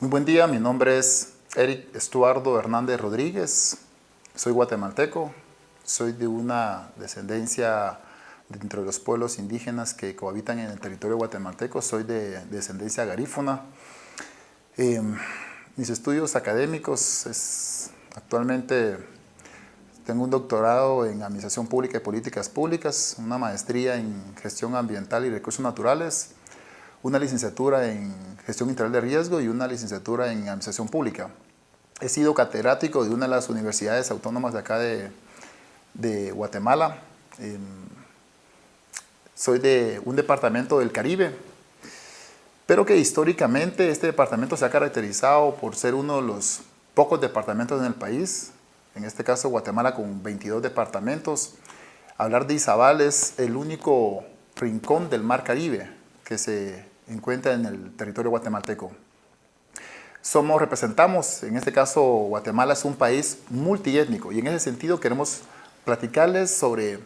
Muy buen día, mi nombre es Eric Estuardo Hernández Rodríguez, soy guatemalteco, soy de una descendencia dentro de los pueblos indígenas que cohabitan en el territorio guatemalteco, soy de descendencia garífuna. Mis estudios académicos actualmente tengo un doctorado en Administración Pública y Políticas Públicas, una maestría en Gestión Ambiental y Recursos Naturales, una licenciatura en Gestión Integral de Riesgo y una licenciatura en Administración Pública. He sido catedrático de una de las universidades autónomas de acá de Guatemala. Soy de un departamento del Caribe, pero que históricamente este departamento se ha caracterizado por ser uno de los pocos departamentos en el país, en este caso Guatemala con 22 departamentos. Hablar de Izabal es el único rincón del Caribe que se encuentra en el territorio guatemalteco. Representamos, en este caso Guatemala es un país multiétnico y en ese sentido queremos platicarles sobre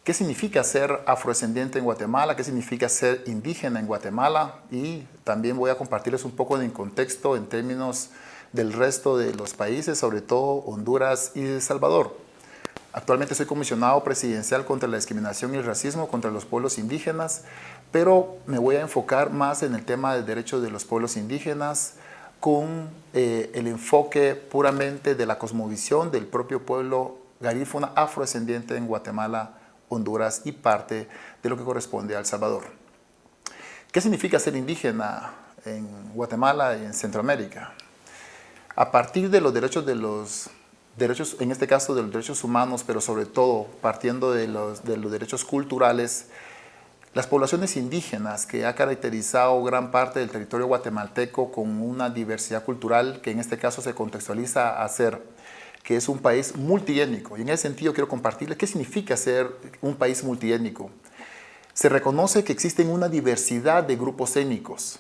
qué significa ser afrodescendiente en Guatemala, qué significa ser indígena en Guatemala y también voy a compartirles un poco de contexto en términos del resto de los países, sobre todo Honduras y El Salvador. Actualmente soy comisionado presidencial contra la discriminación y el racismo contra los pueblos indígenas, pero me voy a enfocar más en el tema del derecho de los pueblos indígenas con el enfoque puramente de la cosmovisión del propio pueblo garífuna afrodescendiente en Guatemala, Honduras y parte de lo que corresponde a El Salvador. ¿Qué significa ser indígena en Guatemala y en Centroamérica? A partir de los derechos en este caso de los derechos humanos, pero sobre todo partiendo de los derechos culturales, las poblaciones indígenas que ha caracterizado gran parte del territorio guatemalteco con una diversidad cultural que en este caso se contextualiza a ser que es un país multiétnico. Y en ese sentido quiero compartirles qué significa ser un país multiétnico. Se reconoce que existen una diversidad de grupos étnicos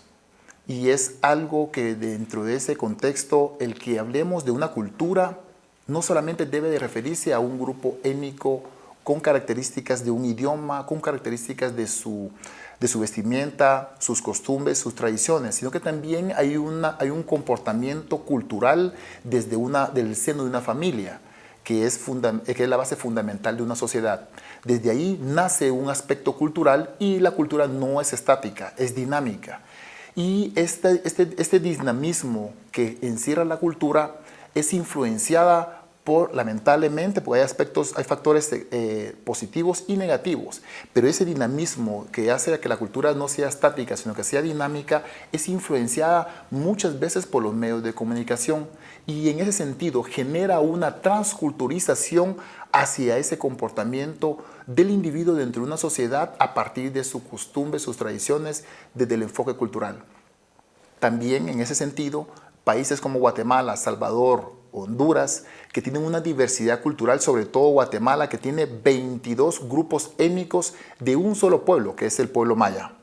y es algo que dentro de ese contexto el que hablemos de una cultura no solamente debe de referirse a un grupo étnico con características de un idioma, con características de su vestimenta, sus costumbres, sus tradiciones, sino que también hay un comportamiento cultural del seno de una familia, que es la base fundamental de una sociedad. Desde ahí nace un aspecto cultural y la cultura no es estática, es dinámica. Y este dinamismo que encierra la cultura es influenciada lamentablemente, porque hay factores positivos y negativos, pero ese dinamismo que hace que la cultura no sea estática, sino que sea dinámica, es influenciada muchas veces por los medios de comunicación y en ese sentido genera una transculturización hacia ese comportamiento del individuo dentro de una sociedad a partir de sus costumbres, sus tradiciones, desde el enfoque cultural. También en ese sentido, países como Guatemala, Salvador, Honduras, que tienen una diversidad cultural, sobre todo Guatemala, que tiene 22 grupos étnicos de un solo pueblo, que es el pueblo maya.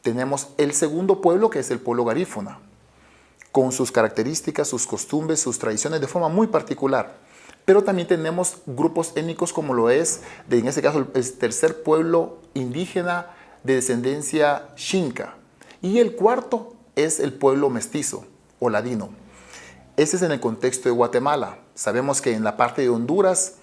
Tenemos el segundo pueblo, que es el pueblo garífuna, con sus características, sus costumbres, sus tradiciones de forma muy particular. Pero también tenemos grupos étnicos como lo es, en este caso, el tercer pueblo indígena de descendencia xinca. Y el cuarto es el pueblo mestizo o ladino. Ese es en el contexto de Guatemala. Sabemos que en la parte de Honduras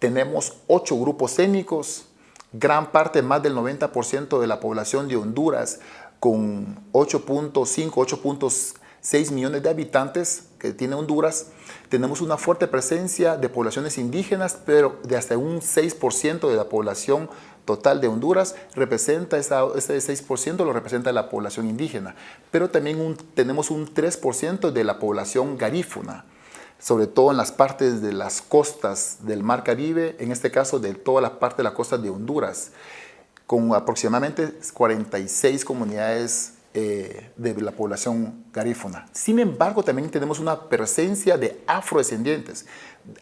tenemos 8 grupos étnicos, gran parte, más del 90% de la población de Honduras, con 8.5, 8.6 millones de habitantes que tiene Honduras. Tenemos una fuerte presencia de poblaciones indígenas, pero de hasta un 6% de la población total de Honduras ese 6% lo representa la población indígena, pero también tenemos un 3% de la población garífuna, sobre todo en las partes de las costas del Mar Caribe, en este caso de toda la parte de la costa de Honduras, con aproximadamente 46 comunidades de la población garífuna. Sin embargo, también tenemos una presencia de afrodescendientes,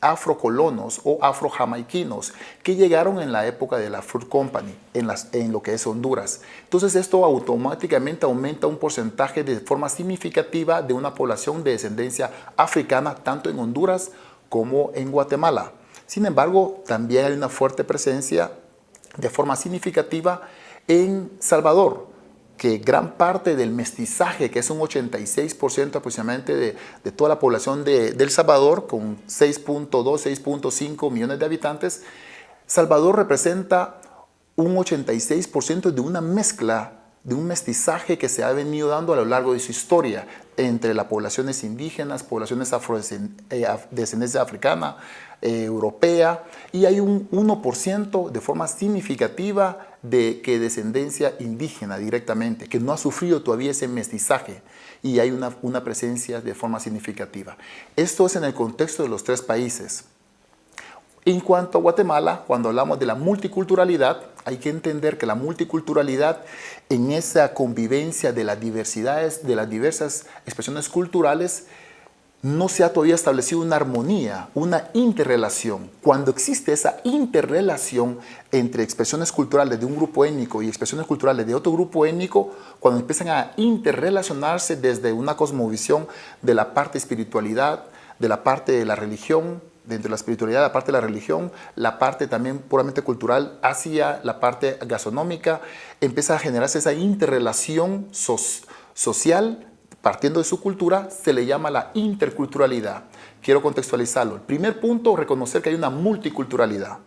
afrocolonos o afrojamaiquinos que llegaron en la época de la Fruit Company en lo que es Honduras. Entonces esto automáticamente aumenta un porcentaje de forma significativa de una población de descendencia africana tanto en Honduras como en Guatemala. Sin embargo, también hay una fuerte presencia de forma significativa en Salvador, que gran parte del mestizaje, que es un 86% aproximadamente de toda la población de El Salvador, con 6.2, 6.5 millones de habitantes, Salvador representa un 86% de una mezcla, de un mestizaje que se ha venido dando a lo largo de su historia entre las poblaciones indígenas, poblaciones de descendencia africana, europea, y hay un 1% de forma significativa de descendencia indígena directamente, que no ha sufrido todavía ese mestizaje, y hay una presencia de forma significativa. Esto es en el contexto de los tres países. En cuanto a Guatemala, cuando hablamos de la multiculturalidad, hay que entender que la multiculturalidad en esa convivencia de las diversidades, de las diversas expresiones culturales, no se ha todavía establecido una armonía, una interrelación. Cuando existe esa interrelación entre expresiones culturales de un grupo étnico y expresiones culturales de otro grupo étnico, cuando empiezan a interrelacionarse desde una cosmovisión de la parte espiritualidad, de la parte de la religión, dentro de la espiritualidad, la parte de la religión, la parte también puramente cultural hacia la parte gastronómica, empieza a generarse esa interrelación social, partiendo de su cultura, se le llama la interculturalidad. Quiero contextualizarlo. El primer punto, reconocer que hay una multiculturalidad.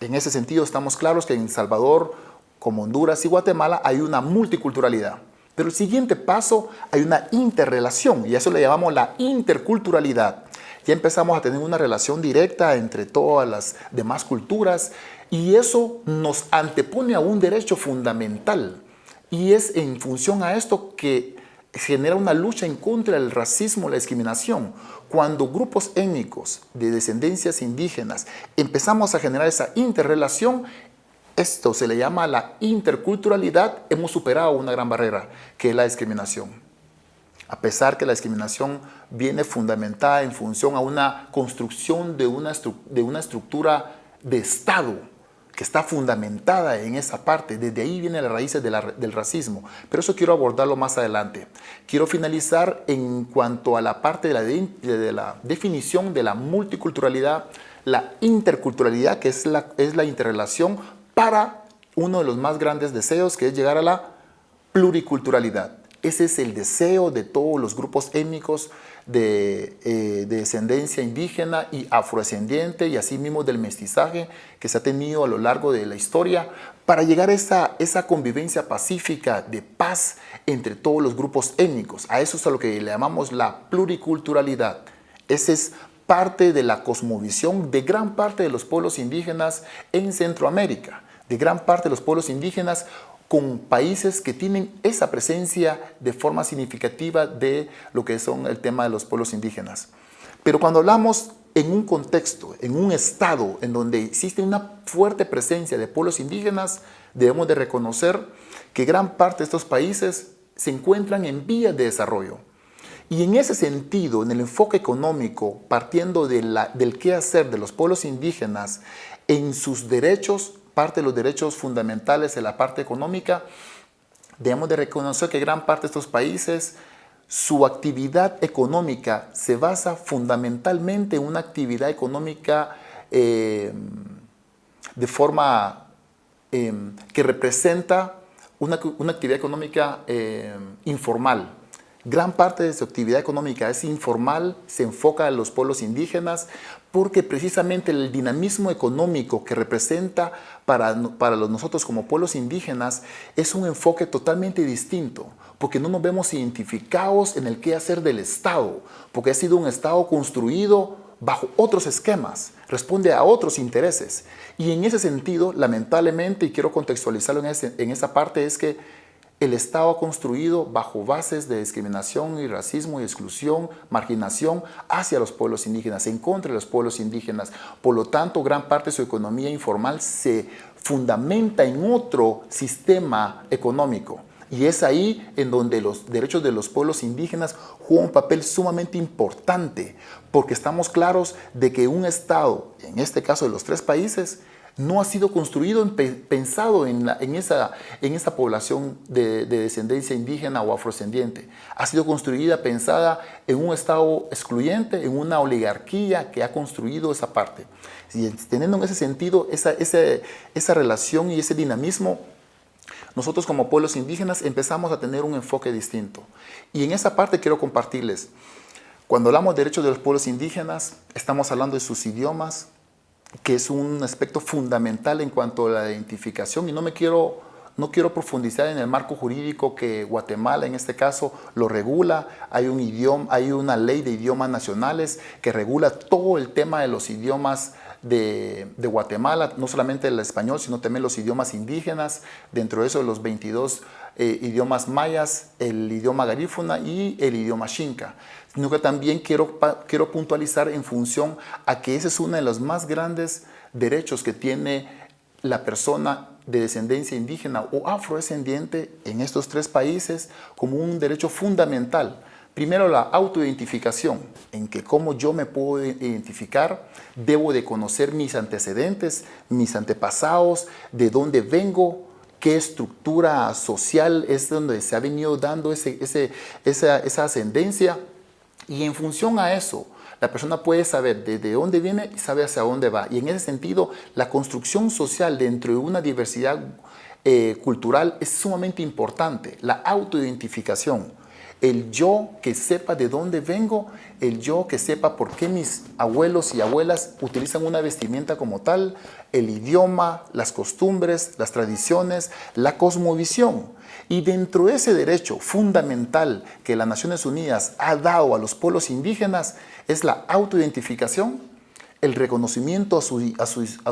En ese sentido, estamos claros que en El Salvador, como Honduras y Guatemala, hay una multiculturalidad. Pero el siguiente paso, hay una interrelación, y a eso le llamamos la interculturalidad. Ya empezamos a tener una relación directa entre todas las demás culturas, y eso nos antepone a un derecho fundamental. Y es en función a esto que genera una lucha en contra del racismo y la discriminación. Cuando grupos étnicos de descendencias indígenas empezamos a generar esa interrelación, esto se le llama la interculturalidad, hemos superado una gran barrera, que es la discriminación. A pesar que la discriminación viene fundamentada en función a una construcción de una estructura de Estado que está fundamentada en esa parte. Desde ahí vienen las raíces del racismo. Pero eso quiero abordarlo más adelante. Quiero finalizar en cuanto a la parte de la definición de la multiculturalidad, la interculturalidad, que es la interrelación para uno de los más grandes deseos, que es llegar a la pluriculturalidad. Ese es el deseo de todos los grupos étnicos de descendencia indígena y afrodescendiente, y asimismo del mestizaje que se ha tenido a lo largo de la historia, para llegar a esa convivencia pacífica de paz entre todos los grupos étnicos. A eso es a lo que le llamamos la pluriculturalidad. Esa es parte de la cosmovisión de gran parte de los pueblos indígenas en Centroamérica, de gran parte de los pueblos indígenas con países que tienen esa presencia de forma significativa de lo que son el tema de los pueblos indígenas. Pero cuando hablamos en un contexto, en un estado en donde existe una fuerte presencia de pueblos indígenas, debemos de reconocer que gran parte de estos países se encuentran en vías de desarrollo. Y en ese sentido, en el enfoque económico, partiendo del quehacer de los pueblos indígenas en sus derechos, parte de los derechos fundamentales de la parte económica, debemos de reconocer que gran parte de estos países, su actividad económica se basa fundamentalmente en una actividad económica de forma que representa una actividad económica informal. Gran parte de su actividad económica es informal, se enfoca en los pueblos indígenas, porque precisamente el dinamismo económico que representa para nosotros como pueblos indígenas es un enfoque totalmente distinto, porque no nos vemos identificados en el quehacer del Estado, porque ha sido un Estado construido bajo otros esquemas, responde a otros intereses. Y en ese sentido, lamentablemente, y quiero contextualizarlo en esa parte, es que el Estado ha construido bajo bases de discriminación y racismo y exclusión, marginación hacia los pueblos indígenas, en contra de los pueblos indígenas. Por lo tanto, gran parte de su economía informal se fundamenta en otro sistema económico. Y es ahí en donde los derechos de los pueblos indígenas juegan un papel sumamente importante, porque estamos claros de que un Estado, en este caso de los tres países, no ha sido construido pensado en esa población de descendencia indígena o afrodescendiente. Ha sido construida, pensada en un Estado excluyente, en una oligarquía que ha construido esa parte. Y teniendo en ese sentido esa relación y ese dinamismo, nosotros como pueblos indígenas empezamos a tener un enfoque distinto. Y en esa parte quiero compartirles, cuando hablamos de derechos de los pueblos indígenas, estamos hablando de sus idiomas, que es un aspecto fundamental en cuanto a la identificación, y no quiero profundizar en el marco jurídico que Guatemala en este caso lo regula. Hay una ley de idiomas nacionales que regula todo el tema de los idiomas de Guatemala, no solamente el español, sino también los idiomas indígenas, dentro de eso los 22 idiomas mayas, el idioma garífuna y el idioma xinca. Sino que también quiero puntualizar en función a que ese es uno de los más grandes derechos que tiene la persona de descendencia indígena o afrodescendiente en estos 3 países como un derecho fundamental. Primero, la autoidentificación, en que cómo yo me puedo identificar, debo de conocer mis antecedentes, mis antepasados, de dónde vengo, qué estructura social es donde se ha venido dando esa ascendencia. Y en función a eso, la persona puede saber desde dónde viene y sabe hacia dónde va. Y en ese sentido, la construcción social dentro de una diversidad cultural es sumamente importante. La autoidentificación. El yo que sepa de dónde vengo, el yo que sepa por qué mis abuelos y abuelas utilizan una vestimenta como tal, el idioma, las costumbres, las tradiciones, la cosmovisión. Y dentro de ese derecho fundamental que las Naciones Unidas ha dado a los pueblos indígenas es la autoidentificación, el reconocimiento a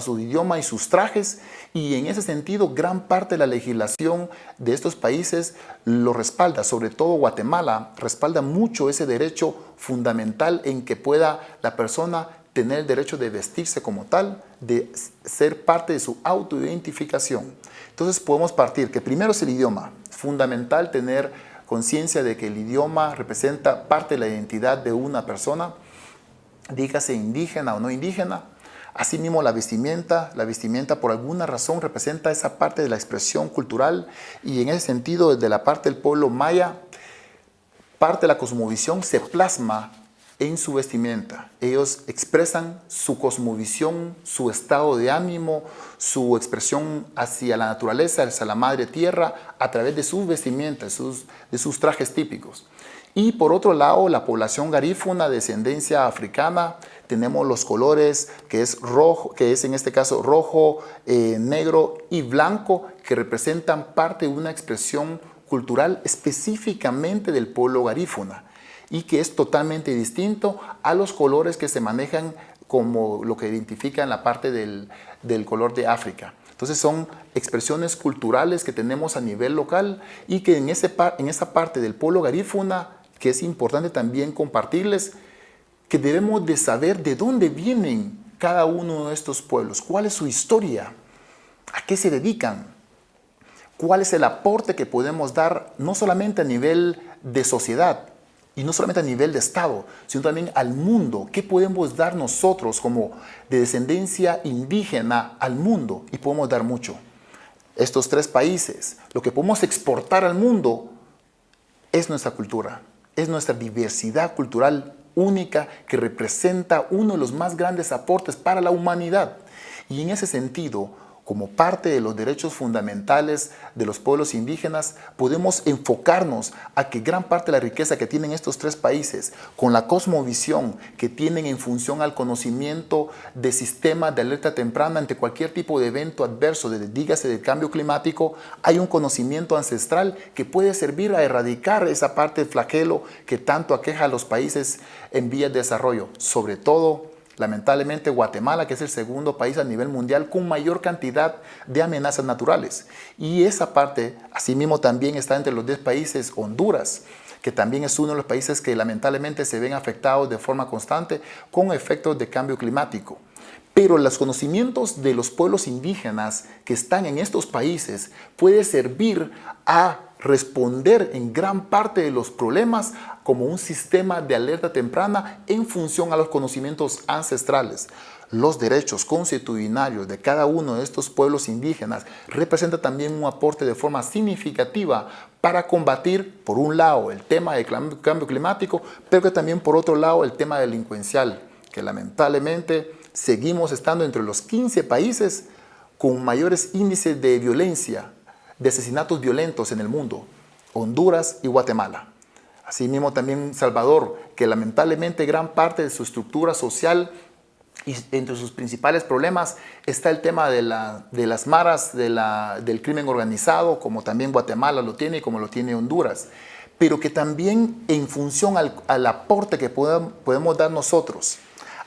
su idioma y sus trajes, y en ese sentido gran parte de la legislación de estos países lo respalda, sobre todo Guatemala respalda mucho ese derecho fundamental en que pueda la persona tener el derecho de vestirse como tal, de ser parte de su autoidentificación. Entonces podemos partir que primero es el idioma, es fundamental tener conciencia de que el idioma representa parte de la identidad de una persona, dígase indígena o no indígena. Asimismo, la vestimenta por alguna razón representa esa parte de la expresión cultural, y en ese sentido, desde la parte del pueblo maya, parte de la cosmovisión se plasma en su vestimenta. Ellos expresan su cosmovisión, su estado de ánimo, su expresión hacia la naturaleza, hacia la madre tierra, a través de sus vestimentas, de sus trajes típicos. Y por otro lado, la población garífuna de descendencia africana, tenemos los colores que es en este caso rojo, negro y blanco, que representan parte de una expresión cultural específicamente del pueblo garífuna y que es totalmente distinto a los colores que se manejan como lo que identifica en la parte del color de África. Entonces son expresiones culturales que tenemos a nivel local y que en esa parte del pueblo garífuna, que es importante también compartirles, que debemos de saber de dónde vienen cada uno de estos pueblos, cuál es su historia, a qué se dedican, cuál es el aporte que podemos dar no solamente a nivel de sociedad y no solamente a nivel de Estado, sino también al mundo. ¿Qué podemos dar nosotros como de descendencia indígena al mundo? Y podemos dar mucho. Estos 3 países, lo que podemos exportar al mundo es nuestra cultura, es nuestra diversidad cultural única que representa uno de los más grandes aportes para la humanidad. Y en ese sentido, como parte de los derechos fundamentales de los pueblos indígenas, podemos enfocarnos a que gran parte de la riqueza que tienen estos 3 países, con la cosmovisión que tienen en función al conocimiento de sistemas de alerta temprana ante cualquier tipo de evento adverso, dígase del cambio climático, hay un conocimiento ancestral que puede servir a erradicar esa parte del flagelo que tanto aqueja a los países en vías de desarrollo, sobre todo lamentablemente Guatemala, que es el segundo país a nivel mundial con mayor cantidad de amenazas naturales. Y esa parte, asimismo, también está entre los 10 países Honduras, que también es uno de los países que lamentablemente se ven afectados de forma constante con efectos de cambio climático. Pero los conocimientos de los pueblos indígenas que están en estos países puede servir a responder en gran parte de los problemas como un sistema de alerta temprana en función a los conocimientos ancestrales. Los derechos constitucionales de cada uno de estos pueblos indígenas representa también un aporte de forma significativa para combatir, por un lado, el tema del cambio climático, pero que también, por otro lado, el tema delincuencial, que lamentablemente seguimos estando entre los 15 países con mayores índices de violencia de asesinatos violentos en el mundo, Honduras y Guatemala. Asimismo también Salvador, que lamentablemente gran parte de su estructura social y entre sus principales problemas está el tema de las maras, del crimen organizado, como también Guatemala lo tiene y como lo tiene Honduras. Pero que también en función al aporte que podemos dar nosotros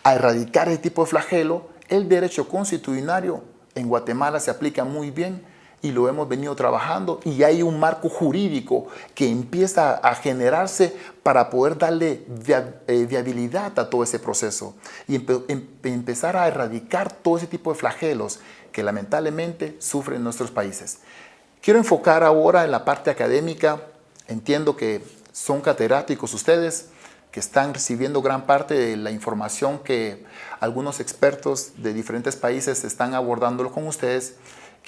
a erradicar ese tipo de flagelo, el derecho constitucionario en Guatemala se aplica muy bien y lo hemos venido trabajando, y hay un marco jurídico que empieza a generarse para poder darle viabilidad a todo ese proceso y empezar a erradicar todo ese tipo de flagelos que lamentablemente sufren nuestros países. Quiero enfocar ahora en la parte académica. Entiendo que son catedráticos ustedes, que están recibiendo gran parte de la información que algunos expertos de diferentes países están abordándolo con ustedes.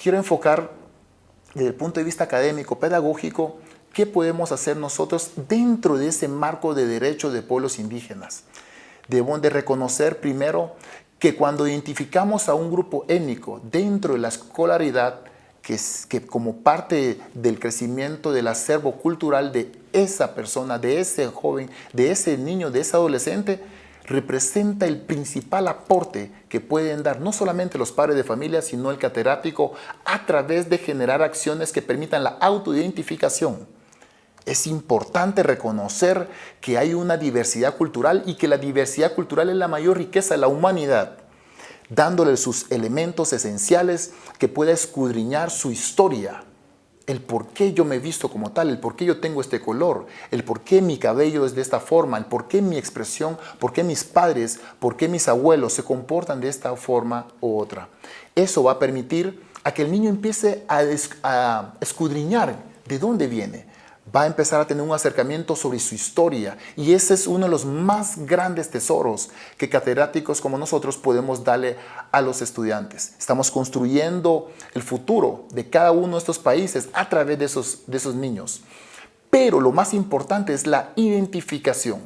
Quiero enfocar desde el punto de vista académico, pedagógico, qué podemos hacer nosotros dentro de ese marco de derechos de pueblos indígenas. Debemos de reconocer primero que cuando identificamos a un grupo étnico dentro de la escolaridad, que como parte del crecimiento del acervo cultural de esa persona, de ese joven, de ese niño, de ese adolescente, representa el principal aporte que pueden dar no solamente los padres de familia, sino el catedrático, a través de generar acciones que permitan la autoidentificación. Es importante reconocer que hay una diversidad cultural y que la diversidad cultural es la mayor riqueza de la humanidad, dándole sus elementos esenciales que pueda escudriñar su historia, el por qué yo me he visto como tal, el por qué yo tengo este color, el por qué mi cabello es de esta forma, el por qué mi expresión, por qué mis padres, por qué mis abuelos se comportan de esta forma u otra. Eso va a permitir a que el niño empiece a escudriñar de dónde viene. Va a empezar a tener un acercamiento sobre su historia, y ese es uno de los más grandes tesoros que catedráticos como nosotros podemos darle a los estudiantes. Estamos construyendo el futuro de cada uno de estos países a través de esos niños. Pero lo más importante es la identificación,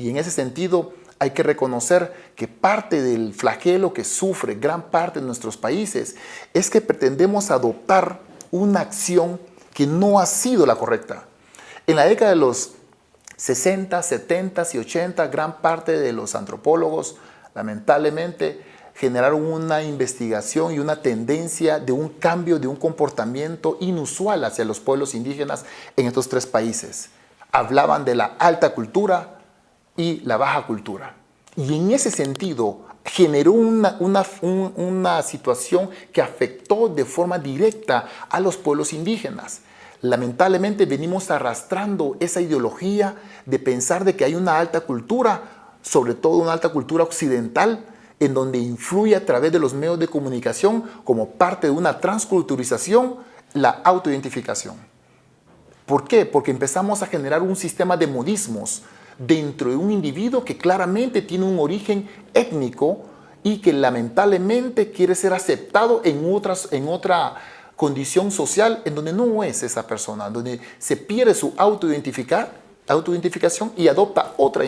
y en ese sentido hay que reconocer que parte del flagelo que sufre gran parte de nuestros países es que pretendemos adoptar una acción que no ha sido la correcta. En la década de los 60, 70 y 80, gran parte de los antropólogos, lamentablemente, generaron una investigación y una tendencia de un cambio, de un comportamiento inusual hacia los pueblos indígenas en estos tres países. Hablaban de la alta cultura y la baja cultura. Y en ese sentido, generó una situación que afectó de forma directa a los pueblos indígenas. Lamentablemente venimos arrastrando esa ideología de pensar de que hay una alta cultura, sobre todo una alta cultura occidental, en donde influye a través de los medios de comunicación como parte de una transculturización la autoidentificación. ¿Por qué? Porque empezamos a generar un sistema de modismos dentro de un individuo que claramente tiene un origen étnico y que lamentablemente quiere ser aceptado en otra condición social en donde no es esa persona, donde se pierde su autoidentificación y adopta otra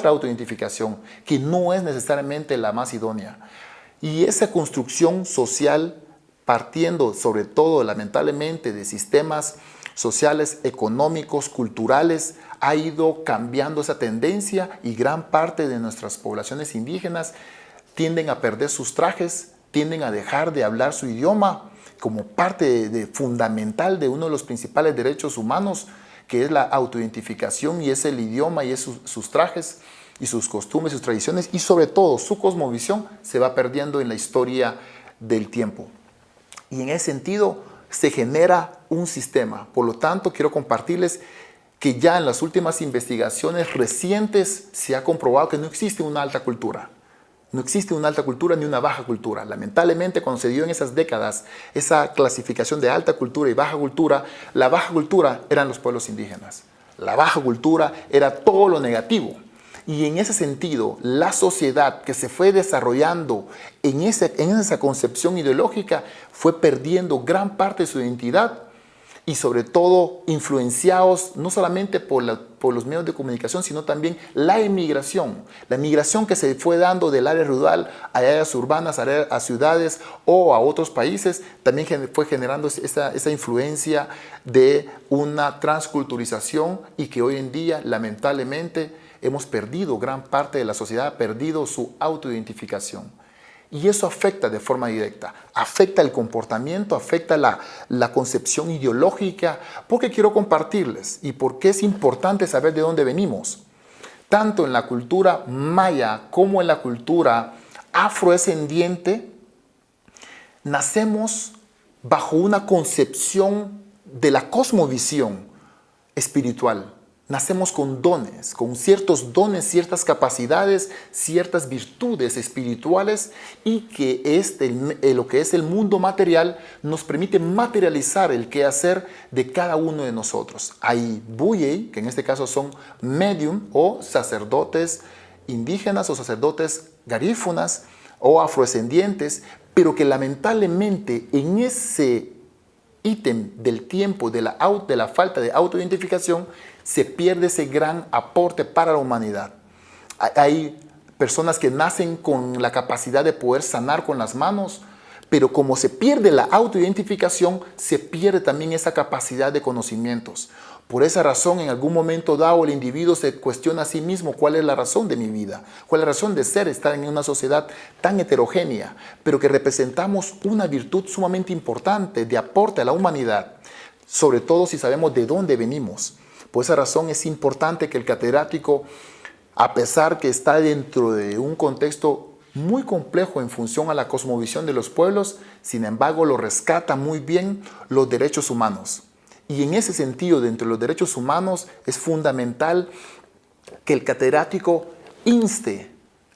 autoidentificación que no es necesariamente la más idónea. Y esa construcción social, partiendo sobre todo lamentablemente de sistemas sociales, económicos, culturales, ha ido cambiando esa tendencia, y gran parte de nuestras poblaciones indígenas tienden a perder sus trajes, tienden a dejar de hablar su idioma como parte fundamental de uno de los principales derechos humanos, que es la autoidentificación, y es el idioma, y es sus trajes y sus costumbres, sus tradiciones, y sobre todo su cosmovisión se va perdiendo en la historia del tiempo. Y en ese sentido se genera un sistema. Por lo tanto, quiero compartirles que ya en las últimas investigaciones recientes se ha comprobado que no existe una alta cultura. No existe una alta cultura ni una baja cultura. Lamentablemente, cuando se dio en esas décadas esa clasificación de alta cultura y baja cultura, la baja cultura eran los pueblos indígenas. La baja cultura era todo lo negativo. Y en ese sentido, la sociedad que se fue desarrollando en esa concepción ideológica fue perdiendo gran parte de su identidad, y sobre todo influenciados no solamente por los medios de comunicación, sino también la emigración que se fue dando del área rural a áreas urbanas, a ciudades o a otros países, también fue generando esa influencia de una transculturización y que hoy en día lamentablemente hemos perdido, gran parte de la sociedad ha perdido su autoidentificación. Y eso afecta de forma directa, afecta el comportamiento, afecta la concepción ideológica, porque quiero compartirles y porque es importante saber de dónde venimos. Tanto en la cultura maya como en la cultura afrodescendiente, nacemos bajo una concepción de la cosmovisión espiritual. Nacemos con dones, con ciertos dones, ciertas capacidades, ciertas virtudes espirituales y que lo que es el mundo material nos permite materializar el quehacer de cada uno de nosotros. Hay buyei, que en este caso son medium o sacerdotes indígenas o sacerdotes garífunas o afrodescendientes, pero que lamentablemente en ese ítem del tiempo de la falta de autoidentificación se pierde ese gran aporte para la humanidad. Hay personas que nacen con la capacidad de poder sanar con las manos, pero como se pierde la autoidentificación, se pierde también esa capacidad de conocimientos. Por esa razón, en algún momento dado, el individuo se cuestiona a sí mismo cuál es la razón de mi vida, cuál es la razón de estar en una sociedad tan heterogénea, pero que representamos una virtud sumamente importante de aporte a la humanidad, sobre todo si sabemos de dónde venimos. Por esa razón es importante que el catedrático, a pesar que está dentro de un contexto muy complejo en función a la cosmovisión de los pueblos, sin embargo lo rescata muy bien los derechos humanos. Y en ese sentido, dentro de los derechos humanos, es fundamental que el catedrático inste,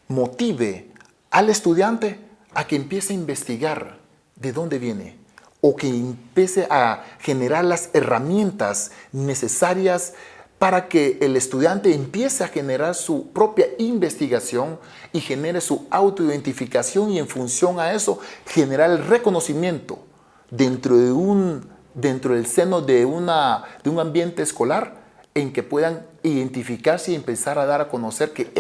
motive al estudiante a que empiece a investigar de dónde viene, o que empiece a generar las herramientas necesarias para que el estudiante empiece a generar su propia investigación y genere su autoidentificación y en función a eso generar el reconocimiento dentro del seno de un ambiente escolar en que puedan identificarse y empezar a dar a conocer que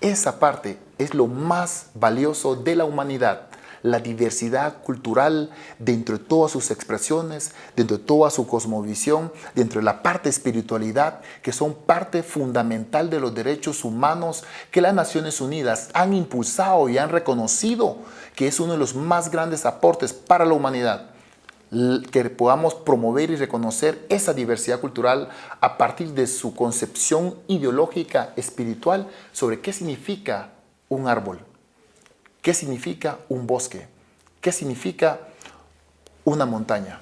esa parte es lo más valioso de la humanidad. La diversidad cultural dentro de todas sus expresiones, dentro de toda su cosmovisión, dentro de la parte espiritualidad, que son parte fundamental de los derechos humanos que las Naciones Unidas han impulsado y han reconocido que es uno de los más grandes aportes para la humanidad. Que podamos promover y reconocer esa diversidad cultural a partir de su concepción ideológica espiritual sobre qué significa un árbol. ¿Qué significa un bosque? ¿Qué significa una montaña?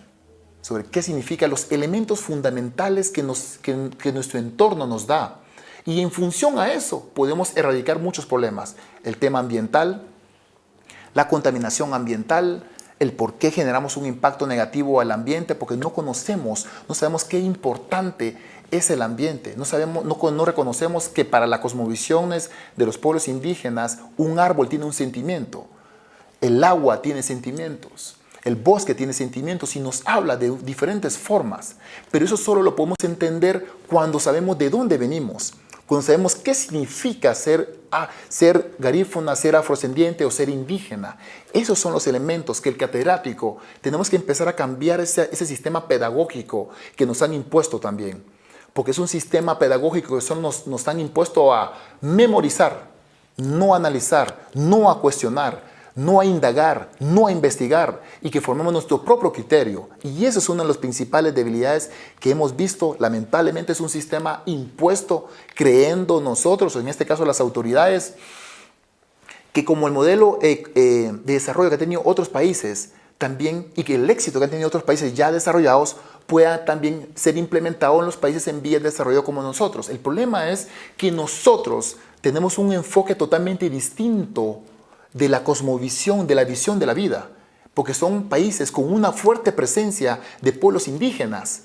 Sobre qué significan los elementos fundamentales que nuestro entorno nos da. Y en función a eso podemos erradicar muchos problemas. El tema ambiental, la contaminación ambiental, el por qué generamos un impacto negativo al ambiente, porque no sabemos qué importante es el ambiente. No reconocemos que para las cosmovisiones de los pueblos indígenas, un árbol tiene un sentimiento, el agua tiene sentimientos, el bosque tiene sentimientos y nos habla de diferentes formas. Pero eso solo lo podemos entender cuando sabemos de dónde venimos, cuando sabemos qué significa ser garífuna, ser afrodescendiente o ser indígena. Esos son los elementos que el catedrático tenemos que empezar a cambiar ese sistema pedagógico que nos han impuesto también. Porque es un sistema pedagógico que solo nos han impuesto a memorizar, no a analizar, no a cuestionar, no a indagar, no a investigar y que formemos nuestro propio criterio. Y esa es una de las principales debilidades que hemos visto. Lamentablemente es un sistema impuesto creyendo nosotros, o en este caso las autoridades, que como el modelo de desarrollo que han tenido otros países también y que el éxito que han tenido otros países ya desarrollados pueda también ser implementado en los países en vías de desarrollo como nosotros. El problema es que nosotros tenemos un enfoque totalmente distinto de la cosmovisión, de la visión de la vida, porque son países con una fuerte presencia de pueblos indígenas.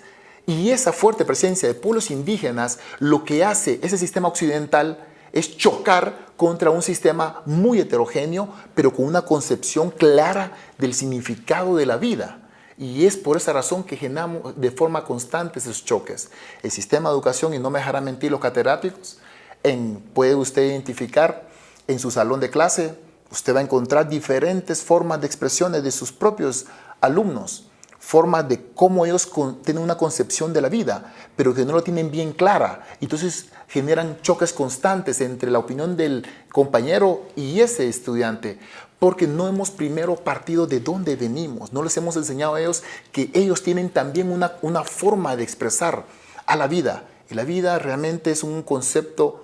Y esa fuerte presencia de pueblos indígenas, lo que hace ese sistema occidental es chocar contra un sistema muy heterogéneo, pero con una concepción clara del significado de la vida. Y es por esa razón que generamos de forma constante esos choques. El sistema de educación, y no me dejarán mentir los catedráticos, puede usted identificar en su salón de clase, usted va a encontrar diferentes formas de expresiones de sus propios alumnos, formas de cómo ellos tienen una concepción de la vida, pero que no lo tienen bien clara. Entonces generan choques constantes entre la opinión del compañero y ese estudiante, porque no hemos primero partido de dónde venimos, no les hemos enseñado a ellos que ellos tienen también una forma de expresar a la vida. Y la vida realmente es un concepto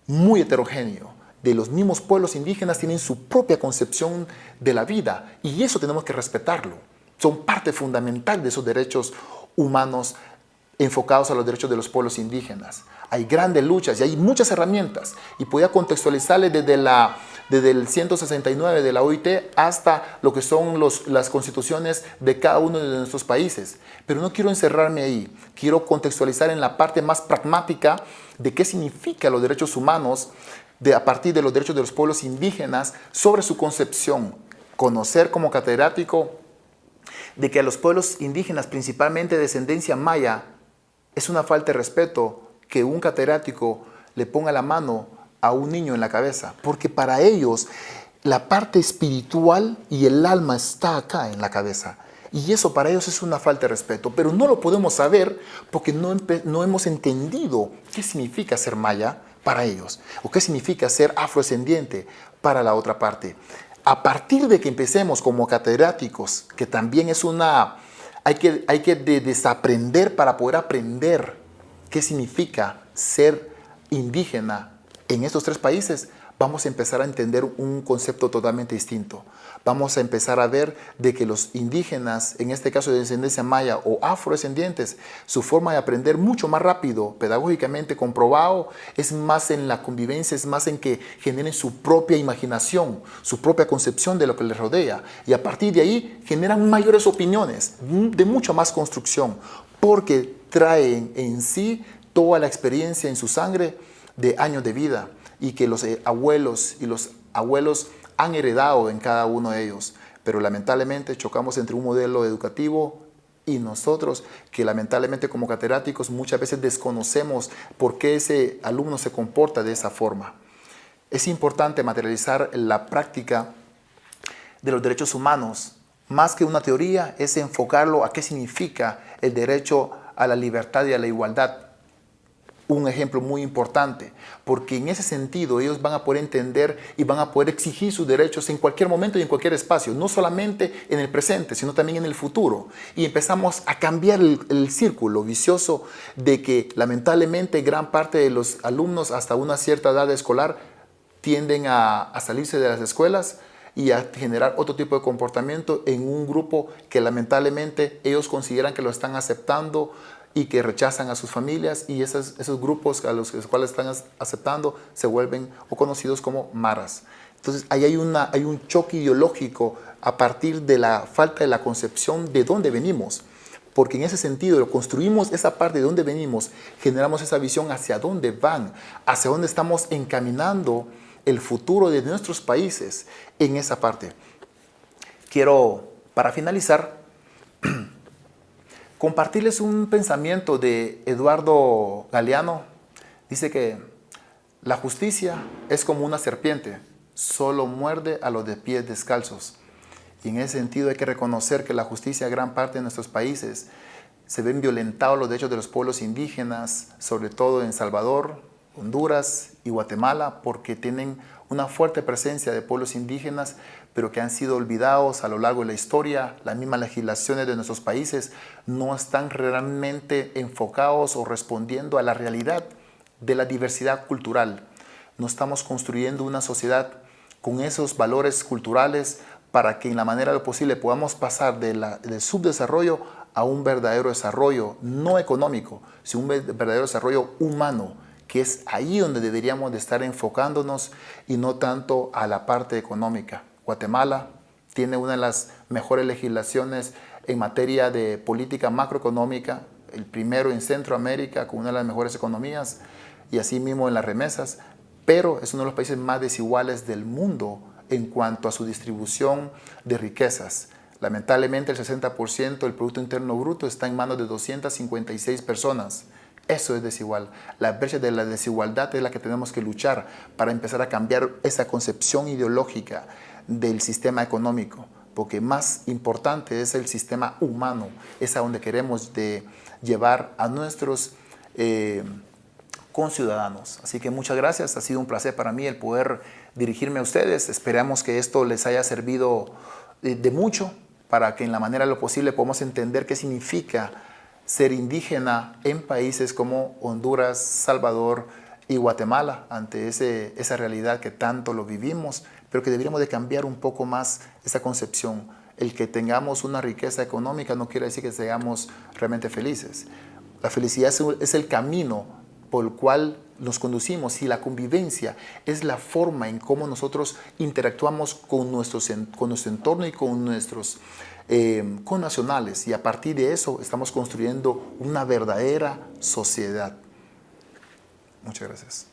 muy heterogéneo. De los mismos pueblos indígenas tienen su propia concepción de la vida y eso tenemos que respetarlo. Son parte fundamental de esos derechos humanos enfocados a los derechos de los pueblos indígenas. Hay grandes luchas y hay muchas herramientas y podía contextualizarles desde el 169 de la OIT hasta lo que son las constituciones de cada uno de nuestros países. Pero no quiero encerrarme ahí, quiero contextualizar en la parte más pragmática de qué significa los derechos humanos a partir de los derechos de los pueblos indígenas sobre su concepción. Conocer como catedrático de que a los pueblos indígenas, principalmente de descendencia maya, es una falta de respeto que un catedrático le ponga la mano a un niño en la cabeza, porque para ellos la parte espiritual y el alma está acá en la cabeza. Y eso para ellos es una falta de respeto, pero no lo podemos saber porque no hemos entendido qué significa ser maya para ellos, o qué significa ser afrodescendiente para la otra parte. A partir de que empecemos como catedráticos, que también es hay que desaprender para poder aprender qué significa ser indígena en estos tres países, vamos a empezar a entender un concepto totalmente distinto. Vamos a empezar a ver de que los indígenas, en este caso de descendencia maya o afrodescendientes, su forma de aprender mucho más rápido, pedagógicamente comprobado, es más en la convivencia, es más en que generen su propia imaginación, su propia concepción de lo que les rodea. Y a partir de ahí generan mayores opiniones, de mucha más construcción, porque traen en sí toda la experiencia en su sangre de años de vida y que los abuelos han heredado en cada uno de ellos. Pero lamentablemente chocamos entre un modelo educativo y nosotros, que lamentablemente como catedráticos muchas veces desconocemos por qué ese alumno se comporta de esa forma. Es importante materializar la práctica de los derechos humanos. Más que una teoría, es enfocarlo a qué significa el derecho a la libertad y a la igualdad. Un ejemplo muy importante, porque en ese sentido ellos van a poder entender y van a poder exigir sus derechos en cualquier momento y en cualquier espacio, no solamente en el presente, sino también en el futuro. Y empezamos a cambiar el círculo vicioso de que lamentablemente gran parte de los alumnos hasta una cierta edad escolar tienden a salirse de las escuelas y a generar otro tipo de comportamiento en un grupo que lamentablemente ellos consideran que lo están aceptando y que rechazan a sus familias, y esos grupos a los cuales están aceptando se vuelven o conocidos como maras. Entonces ahí hay un choque ideológico a partir de la falta de la concepción de dónde venimos, porque en ese sentido construimos esa parte de dónde venimos, generamos esa visión hacia dónde van, hacia dónde estamos encaminando el futuro de nuestros países en esa parte. Quiero, para finalizar, compartirles un pensamiento de Eduardo Galeano. Dice que la justicia es como una serpiente, solo muerde a los de pies descalzos. Y en ese sentido hay que reconocer que la justicia en gran parte de nuestros países se ven violentados los derechos de los pueblos indígenas, sobre todo en Salvador, Honduras y Guatemala, porque tienen una fuerte presencia de pueblos indígenas, pero que han sido olvidados a lo largo de la historia. Las mismas legislaciones de nuestros países no están realmente enfocados o respondiendo a la realidad de la diversidad cultural. No estamos construyendo una sociedad con esos valores culturales para que en la manera de lo posible podamos pasar del subdesarrollo a un verdadero desarrollo, no económico, sino un verdadero desarrollo humano, que es ahí donde deberíamos de estar enfocándonos y no tanto a la parte económica. Guatemala tiene una de las mejores legislaciones en materia de política macroeconómica, el primero en Centroamérica con una de las mejores economías y así mismo en las remesas, pero es uno de los países más desiguales del mundo en cuanto a su distribución de riquezas. Lamentablemente el 60% del Producto Interno Bruto está en manos de 256 personas. Eso es desigual. La brecha de la desigualdad es la que tenemos que luchar para empezar a cambiar esa concepción ideológica del sistema económico, porque más importante es el sistema humano, es a donde queremos llevar a nuestros conciudadanos. Así que muchas gracias, ha sido un placer para mí el poder dirigirme a ustedes. Esperamos que esto les haya servido de mucho para que en la manera de lo posible podamos entender qué significa ser indígena en países como Honduras, Salvador y Guatemala, ante esa realidad que tanto lo vivimos, pero que deberíamos de cambiar un poco más esa concepción. El que tengamos una riqueza económica no quiere decir que seamos realmente felices. La felicidad es el camino por el cual nos conducimos, y la convivencia es la forma en cómo nosotros interactuamos con nuestro entorno y con nuestros connacionales, y a partir de eso estamos construyendo una verdadera sociedad. Muchas gracias.